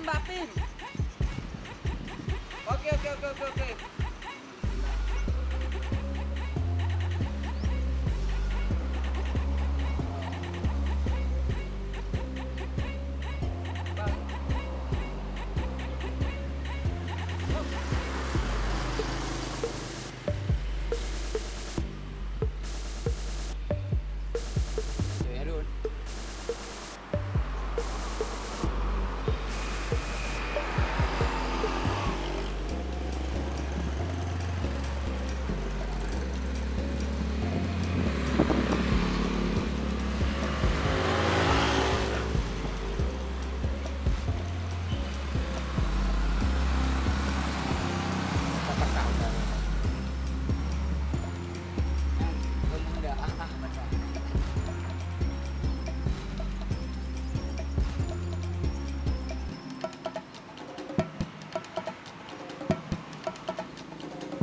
Bapin. Okey.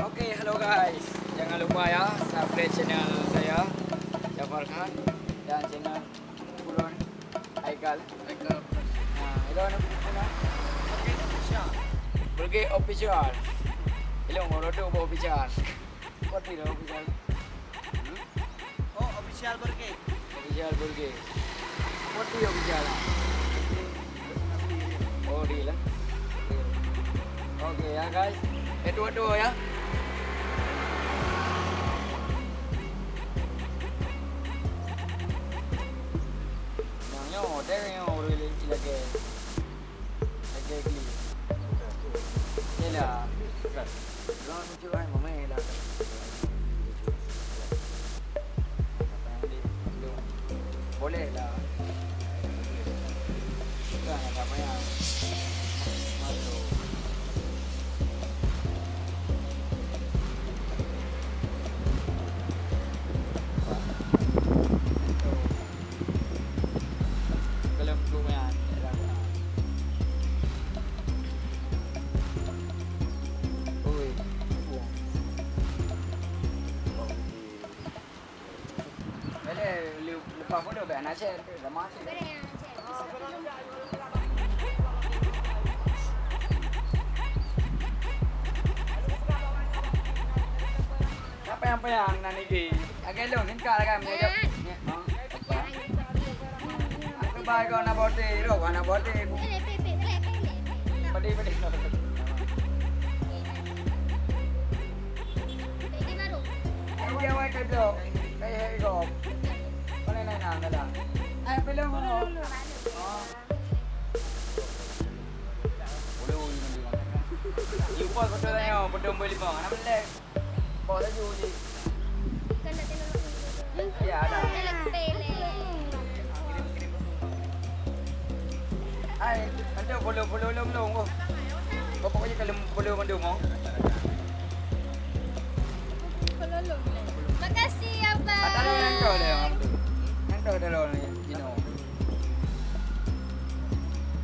Okey, hello guys. Jangan lupa ya subscribe channel saya Jafar Khan dan channel Pulon Aikal. Hello nama. Bulge official. Hello ngorodo official. What is official? Oh, official Bulge. Official Bulge. What is official? Oh, deal. Okey ya guys. Itu ya. Đây rồi chỉ là cái gì đây là lo chưa ai mà mày là boleh lah kan ada apa yang masuk lepas pun dah nak share dah mati. Apa yang nani di? Agak long hingga kan meja. Aku baik kau nak bote, ro kau nak bote. Padi. Dia awak kerja, kayak itu. Mana nak ada? Belum. Boleh nanti. Lupa betul saya, betul beli bang. Nama lek. Bawa laju je. Ya ada. Ai, anda boleh belum. Pokoknya kalau boleh mandung oh. Makasih abang. Ada yang kau dah. Ada lo ni,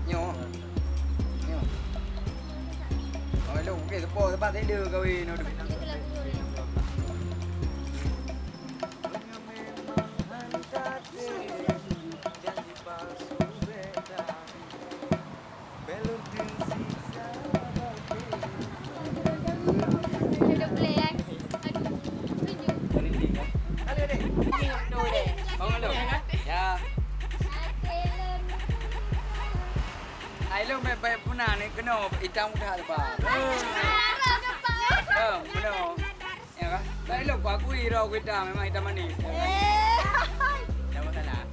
Nyo. Oh, lo okey, tempat dia kau ni. Hello, baik punah ni kena hitam dah lepas. Benar. Ya kan? Hello, aku hero kita memang hitam manis. Jangan salah.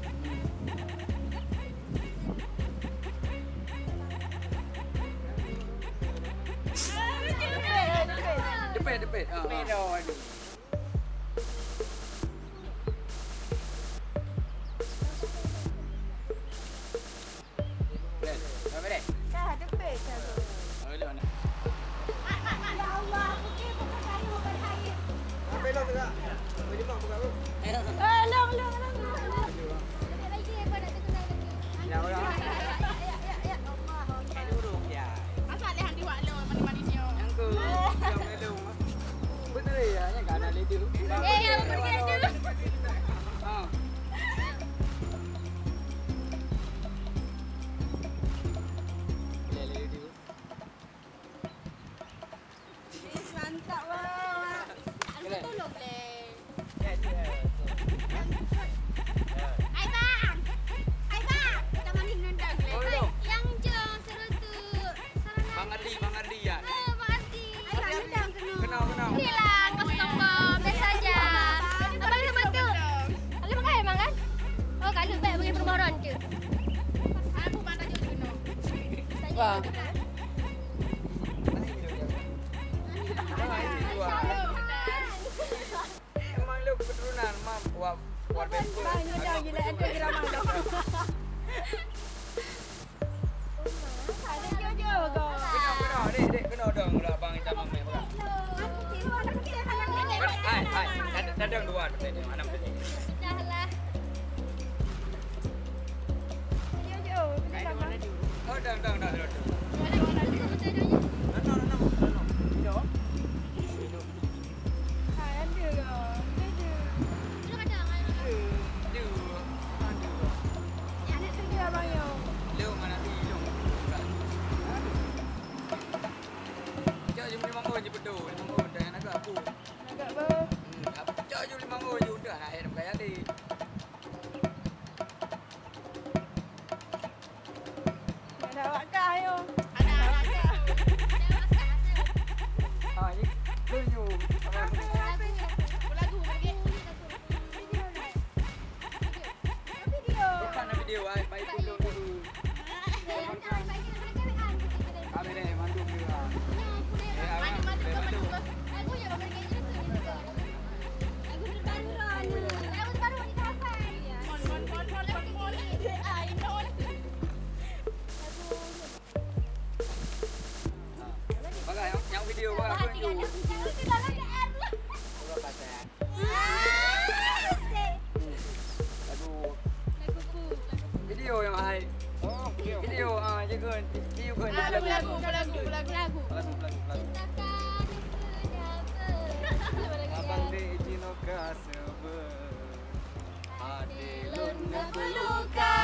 Depet. Aduh. Betul ya, Apa? Emang lu keturunan mam buat member. Banyak dah gila ada geramang dah. Ada jojo go. Kena dek kena dong lah bang kita mamai bukan. Hai. Dadang dua tadi mana tadi. Dahlah. Jojo, kita sama. Oh dang. Video yang hai. Oh, video jaga video kan. Lagu. Abang de Jinoka sebe. Adilun ngepeluka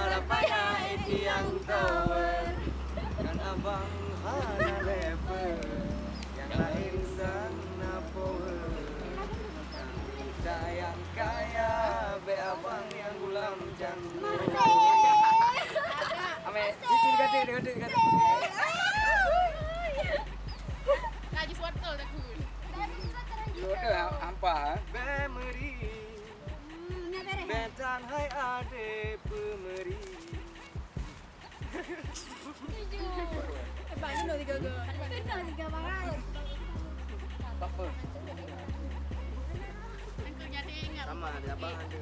rapana iti yang tower. Kan abang hana level. Yang lain sana power. Sayang kaya be abang yang gulam janggut. Ame, cicil gade. Lagi foto dah kun. Yoda hampa. Memory. Betan hai ade pemeri. Banyak dah tiga go. Apa? Aku jadi ingat. Sama ada abang ada.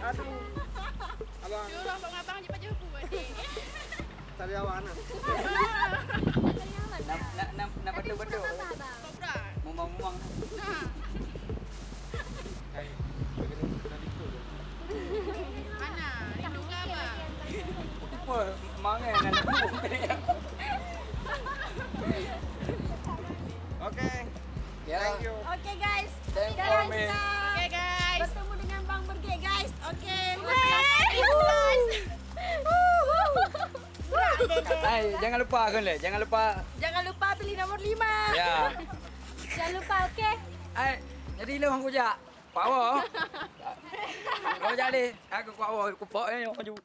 Aduh. Abang. Suruh abang cepat jumpa adik. Tadi awak anak. Nak betul-betul. Kobra. Mumang-mumang. Nah. Mana? Rindu ke apa? Apa? Mangan anak burung tadi. Okay. Thank you. Okay guys. Thank you for me. Okay guys. Bertemu dengan Bang Berge guys. Okay. Hai, jangan lupa kan le. Jangan lupa pilih nomor 5. Ya. Jangan lupa okey. Hai, jadi lu aku jak. Power. Kau jadi. Aku power, aku power ni maju.